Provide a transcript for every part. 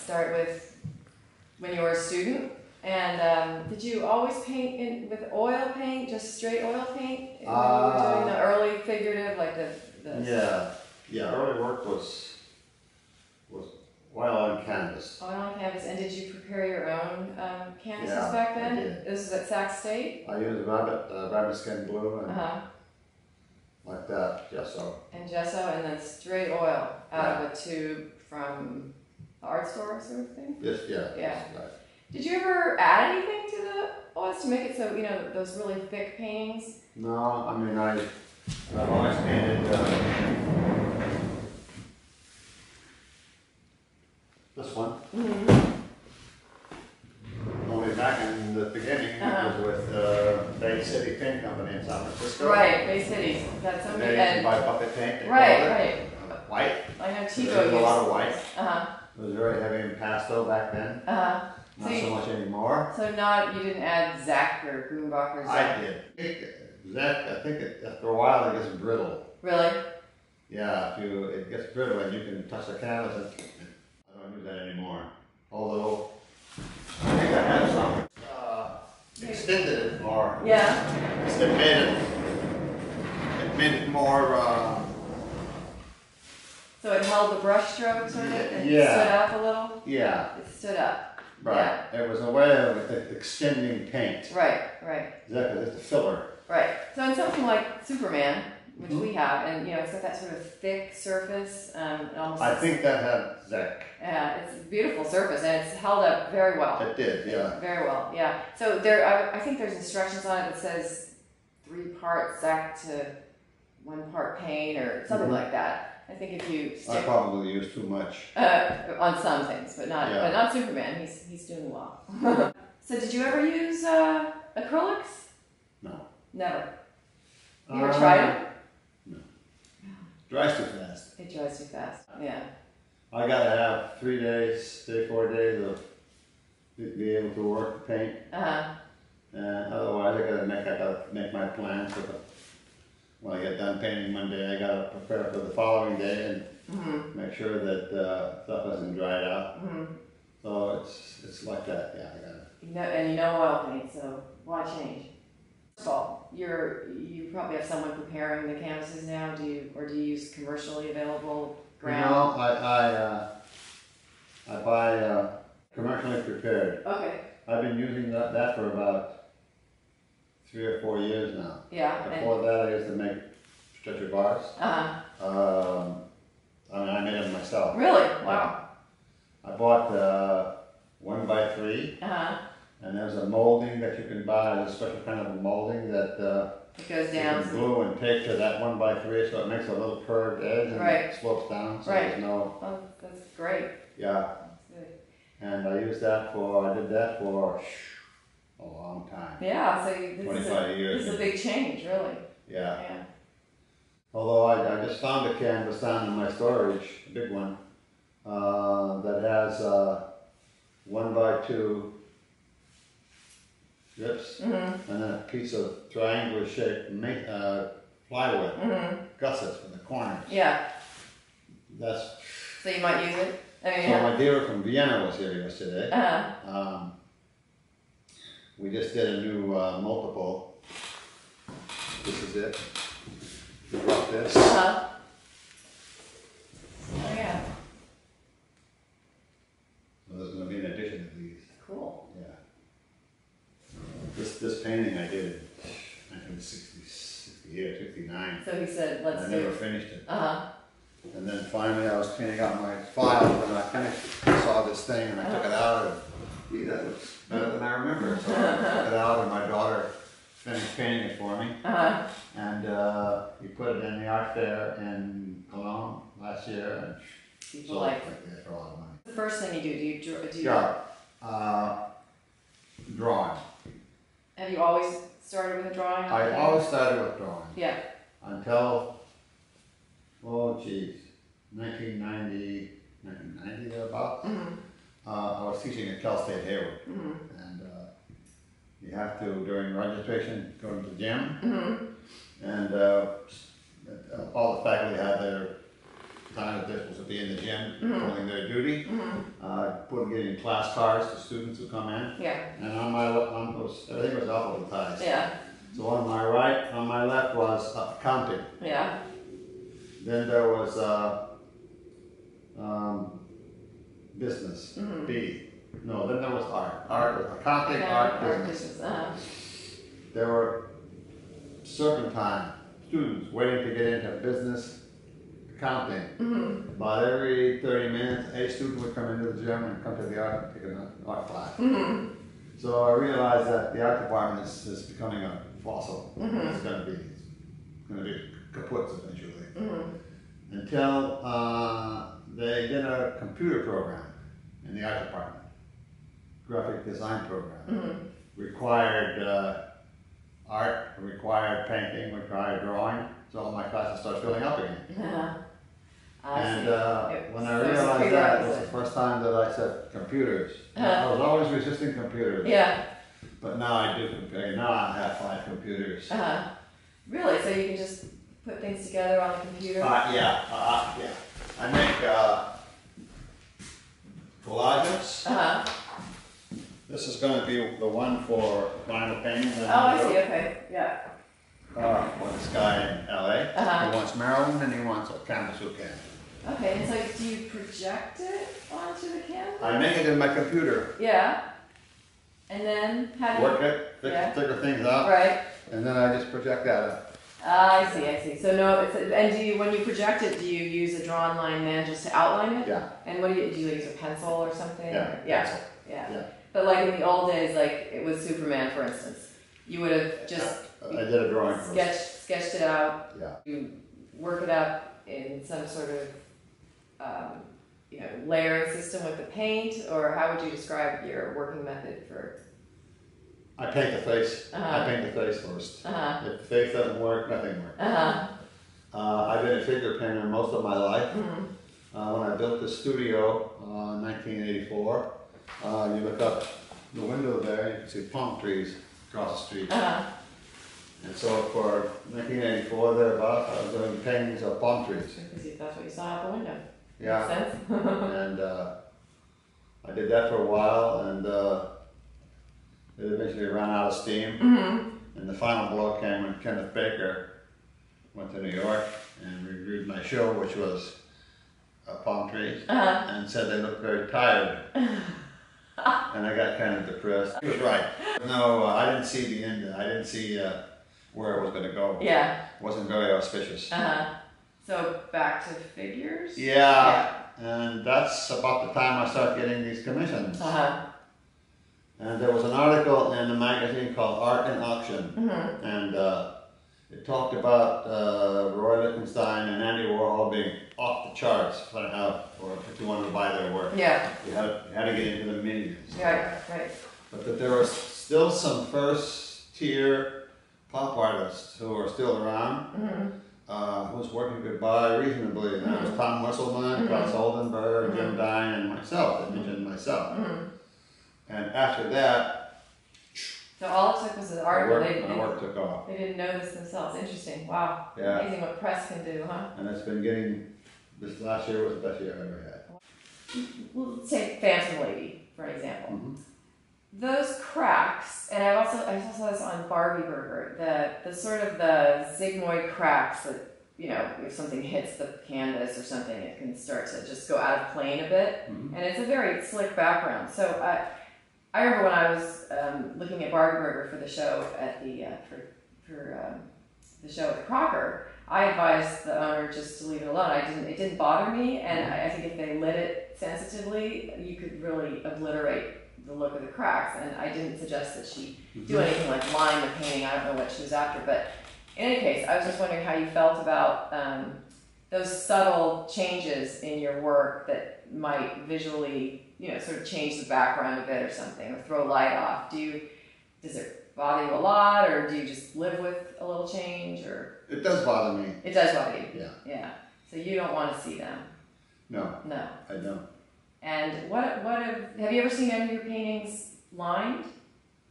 start with when you were a student. And did you always paint with oil paint, just straight oil paint? When you were doing the early figurative, like the early work was oil on canvas. Oil on canvas. And did you prepare your own canvases back then? I did. This was at Sac State? I used rabbit skin glue and like that, gesso. And gesso, and then straight oil out of a tube from the art store sort of thing? Yes, yeah. Right. Did you ever add anything to the oils to make it so, those really thick paintings? No, I mean, I've always painted this one. Only back in the beginning, it was with Bay City Paint Company in San Francisco. Right, Bay City. That's something. They used to buy bucket paint. Right. White. I know Tivo used a lot of white. It was very heavy in pastel back then. Not so much anymore. So you didn't add Zach or Grunbach or Zach? I did. Zach, I think after a while it gets brittle. Really? Yeah, it gets brittle and you can touch the canvas and I don't use that anymore. Although, I think I had some extended it more. Yeah. It made it more so it held the brush strokes on it and stood up a little? Yeah. It stood up. Right. Yeah. It was a way of extending paint. Right. Exactly, it's a filler. Right. So in something like Superman, which we have, and it's got that sort of thick surface. I think that had Zach. Yeah, it's a beautiful surface, and it's held up very well. It did, yeah. Very well, yeah. So I think there's instructions on it that says 3 parts Zach to 1 part paint or something like that. I think if you stick, I probably use too much. on some things, but not Superman. He's doing well. So did you ever use acrylics? No. Never. You ever tried them? No. Dries too fast. It dries too fast. Yeah. I gotta have 3 days, 3-4 days of be able to work the paint. And otherwise, I gotta make my plans for when I get done painting Monday. I gotta prepare for the following day and make sure that stuff hasn't dried out. So it's like that. Yeah, I gotta. And oil paint, so why change? First of all, you probably have someone preparing the canvases now. Do you use commercially available ground? No, I buy commercially prepared. Okay. I've been using that for about 3 or 4 years now. Yeah. Before that, I used to make stretcher bars. I made them myself. Really? Wow. I bought 1x3. And there's a molding that you can buy. There's a special kind of a molding that it goes down. You can glue and tape to that 1x3, so it makes a little curved edge and it slopes down. So there's no. Oh, that's great. Yeah. That's good. And I did that for a long time. Yeah, so 25 years. This is a big change, really. Yeah. Although I just found a canvas down in my storage, a big one, that has 1x2 strips and then a piece of triangular shaped plywood, gussets for the corners. Yeah. So you might use it? My dealer from Vienna was here yesterday. We just did a new multiple. This is it. We brought this. Oh yeah. So there's going to be an addition to these. Cool. Yeah. This painting I did in 1968, 69. So he said, let's do it. I never finished it. And then finally I was cleaning out my files and I finished, I saw this thing and I took it out and, gee, that looks better than I remember. So I took it out and my daughter finished painting it for me. And we put it in the art fair in Cologne last year and people sold like it for a lot of money. The first thing you do you drawing. Have you always started with a drawing? I always started with drawing. Yeah. Until, 1990 thereabouts. I was teaching at Cal State Hayward. And you have to, during registration, go to the gym. And all the faculty had their time that they're supposed to be in the gym, pulling their duty. Put getting class cards to students who come in. Yeah. And on my everything was alphabetized. Yeah. So on my right, on my left was accounting. Yeah. Then there was business, B. No, then there was art. Art was accounting, art, business. There were certain time students waiting to get into business accounting. About every 30 minutes, a student would come into the gym and come to the art and take an art class. So I realized that the art department is becoming a fossil. It's going to be kaput eventually. Until they did a computer program in the art department, graphic design program. Required art, required painting, required drawing. So all my classes started filling up again. And when I realized that, it was the first time that I said computers. I was always resisting computers. Yeah. But now I do computers. Now I have 5 computers. Really? So you can just put things together on the computer? Yeah. I make collages. This is going to be the one for vinyl painting. Oh, I see. Okay. Yeah. For this guy in LA. He wants Maryland and he wants a canvas who can. Okay, and so do you project it onto the canvas? I make it in my computer. Yeah. And then how do you work it, figure things out. Right. And then I just project that up. I see. So no, and when you project it, do you use a drawn line then just to outline it? Yeah. And what do you use a pencil or something? Yeah. Pencil. Yeah. But like in the old days, like it was Superman, for instance, you would have just I did a drawing. Sketched it out. Yeah. You work it up in some sort of layering system with the paint, or how would you describe your working method for? I paint the face. I paint the face first. If the face doesn't work, nothing works. I've been a figure painter most of my life. When I built the studio in 1984, you look up the window there, you can see palm trees across the street. And so for 1984, thereabouts, I was doing paintings of palm trees. Because that's what you saw out the window. Yeah. Makes sense. And I did that for a while, and it eventually ran out of steam. And the final blow came when Kenneth Baker went to New York and reviewed my show, which was palm trees, and said they looked very tired. And I got kind of depressed. He was right. No, I didn't see the end. I didn't see where it was going to go. Yeah. It wasn't very auspicious. So back to figures? Yeah. And that's about the time I started getting these commissions. And there was an article in a magazine called Art in Auction. And it talked about Roy Lichtenstein and Andy Warhol being off the charts for if you wanted to buy their work. Yeah. You had to get into the millions. Right. But that there were still some first-tier pop artists who are still around, whose work you could buy reasonably. And that was Tom Wesselman, Klaus Oldenburg, Jim Dine, and myself. I mentioned myself. And after that, so all it took was an article. My work took off. They didn't know this themselves. Interesting. Wow. Yeah. Amazing what press can do, huh? And it's been getting, this last year was the best year I've ever had. Well, let's take Phantom Lady, for an example. Those cracks, and I saw this on Barbie Burger, the sort of the sigmoid cracks that, if something hits the canvas or something, it can start to just go out of plane a bit. And it's a very slick background. So I remember when I was looking at Barbie Burger for the show at the the show at Crocker, I advised the owner just to leave it alone. It didn't bother me, and I think if they lit it sensitively, you could really obliterate the look of the cracks. And I didn't suggest that she do anything like line the painting. I don't know what she was after, but in any case, I was just wondering how you felt about those subtle changes in your work that might visually, sort of change the background a bit or something, or throw light off. Does it bother you a lot, or do you just live with a little change, or? It does bother me. It does bother you? Yeah. Yeah. So you don't want to see them? No. No. I don't. And have you ever seen any of your paintings lined?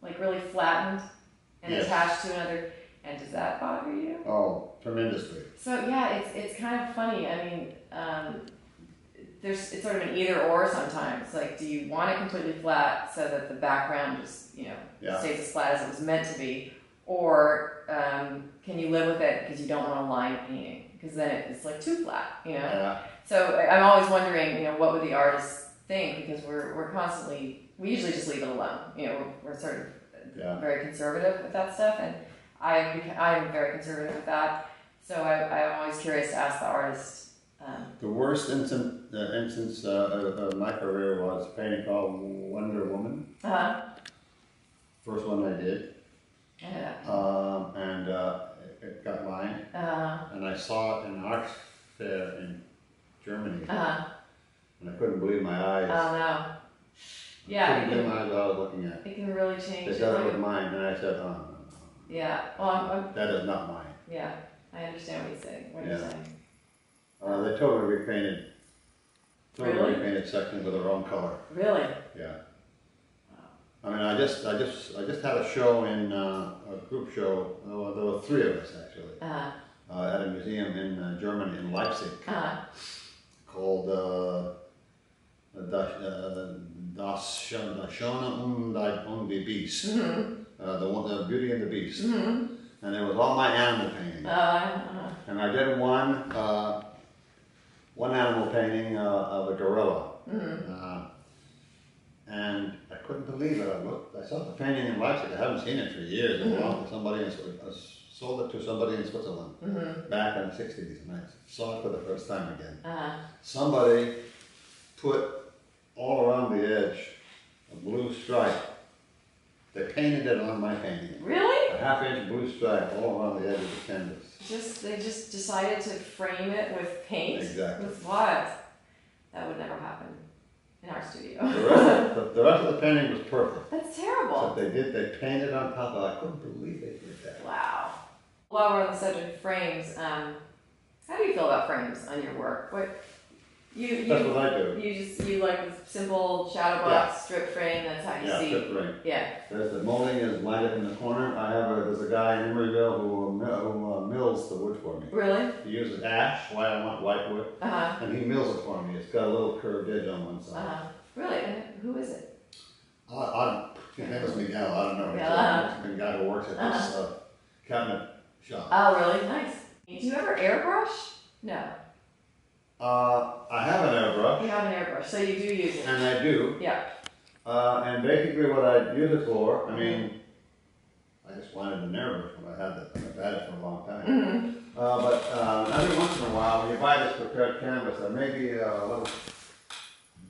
Like really flattened and attached to another? And does that bother you? Oh, tremendously. So yeah, it's kind of funny. I mean, it's sort of an either or sometimes. Like, do you want it completely flat so that the background just, stays as flat as it was meant to be? Or can you live with it because you don't want a line painting? Because then it's like too flat, Yeah. So I'm always wondering, what would the artist think? Because we're constantly, we usually just leave it alone. We're sort of very conservative with that stuff, and I'm very conservative with that. So I'm always curious to ask the artist. The worst instance of my career was a painting called Wonder Woman. First one I did. And it got lined. And I saw it in an art fair in Germany. And I couldn't believe my eyes. Oh no. Yeah. I couldn't believe my eyes what I was looking at. It can really change. They said it was mine, and I said, oh no. Yeah. Well, that is not mine. Yeah. I understand what you're saying. They totally repainted. Repainted sections with the wrong color. Really? Yeah. Wow. I mean, I just had a show in a group show. There were 3 of us actually. At a museum in Germany, in Leipzig, called Das Schöne und die Beast, the Beauty and the Beast, and it was all my animal painting. And I did one animal painting of a gorilla, and I couldn't believe it. I saw the painting in Leipzig. I haven't seen it for years. It belonged to somebody in sold it to somebody in Switzerland back in the 60s, and I saw it for the first time again. Somebody put all around the edge a blue stripe. They painted it on my painting. Really? A half-inch blue stripe all around the edge of the canvas. They just decided to frame it with paint? Exactly. With what? That would never happen in our studio. The rest of the painting was perfect. That's terrible. So they painted on top of it. I couldn't believe they did that. Wow. While we're on the subject of frames, how do you feel about frames on your work? That's what I do. You like a simple shadow box strip frame. That's how you see. Yeah, strip frame. Yeah. The molding is lined up in the corner. There's a guy in Emeryville who mills the wood for me. Really? He uses ash. Why I want white wood. And he mills it for me. It's got a little curved edge on one side. Really? And who is it? His name is Miguel. I don't know. He's the guy who works at this cabinet shop. Oh, really? Nice. Do you ever airbrush? No. I have an airbrush. You have an airbrush, so you do use it. And I do. Yeah. And basically what I use it for, I just wanted an airbrush when I had it. I've had it for a long time. But every once in a while, when you buy this prepared canvas, there may be a little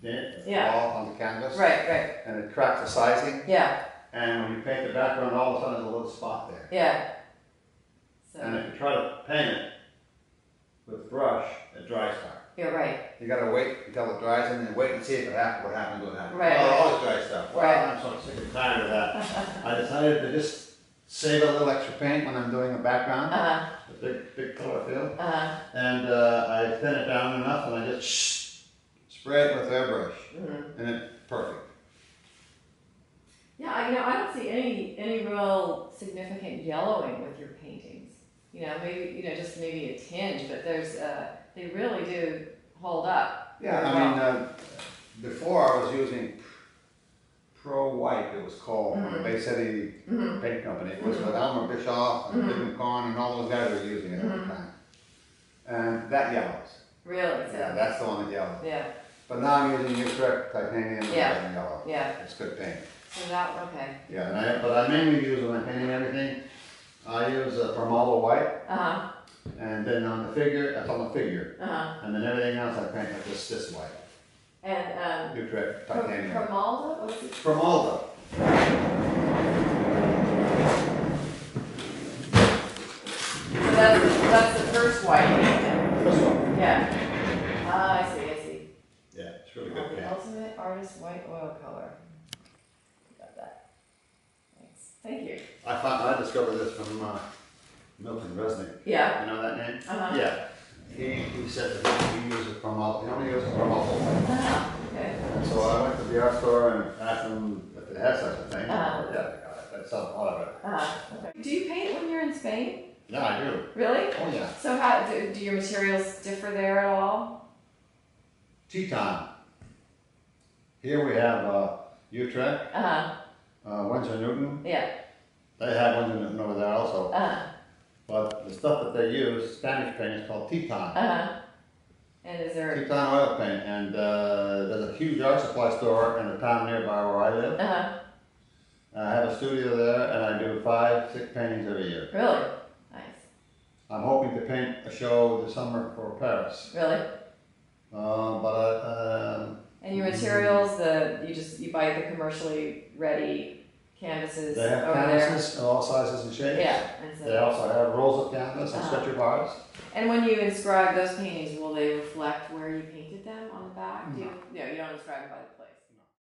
dent, a flaw on the canvas. Right. And it cracks the sizing. Yeah. And when you paint the background, all of a sudden there's a little spot there. Yeah. So. And if you try to paint it with brush, it dries fast. You're right. You gotta wait until it dries and then wait and see if what happens. Right. All this dry stuff. Well, I'm sort of sick and tired of that. I decided to just save a little extra paint when I'm doing a background. A big color field. And I thin it down enough and I just spray it with airbrush. And it's perfect. Yeah, I don't see any real significant yellowing with your paintings. Maybe just maybe a tinge, but there's they really do hold up. Yeah, before I was using Pro White, it was called, from the Bay City paint company. It was with Elmer Bischoff and Big McCon and all those guys were using it at the time. And that yellows. Really? Yeah, that's the one that yellows. Yeah. But now I'm using Utrecht titanium and it doesn't yellow. Yeah. It's good paint. So okay. Yeah, but I mainly use when I'm painting everything. I use Permalta white, and then on the figure, that's on the figure, and then everything else I paint like this white. And Utrecht titanium. Permalta? What's it? Permalta. So that's the first white. This one. Yeah. I see. Yeah, it's really good paint. The ultimate artist white oil color. Thank you. I discovered this from Milton Resnick. Yeah. You know that name? Yeah. He said that he uses Permalta. He only uses Permalta. Okay. And so I went to the art store and asked him if it had such a thing. Yeah, they got it. They sell a lot of it. Okay. Do you paint when you're in Spain? Yeah, I do. Really? Oh yeah. So how do your materials differ there at all? Teton. Here we have Utrecht, Winsor Newton. Yeah. They have Winsor Newton over there also. But the stuff that they use, Spanish paint, is called Teton. And is there... Teton oil paint. And there's a huge art supply store in the town nearby where I live. I have a studio there, and I do 5-6 paintings every year. Really? Nice. I'm hoping to paint a show this summer for Paris. Really? And your materials, you buy the commercially ready canvases. They have over canvases there. of all sizes and shapes. Yeah. They also have rolls of canvas and sketcher bars. And when you inscribe those paintings, will they reflect where you painted them on the back? No. You don't inscribe them by the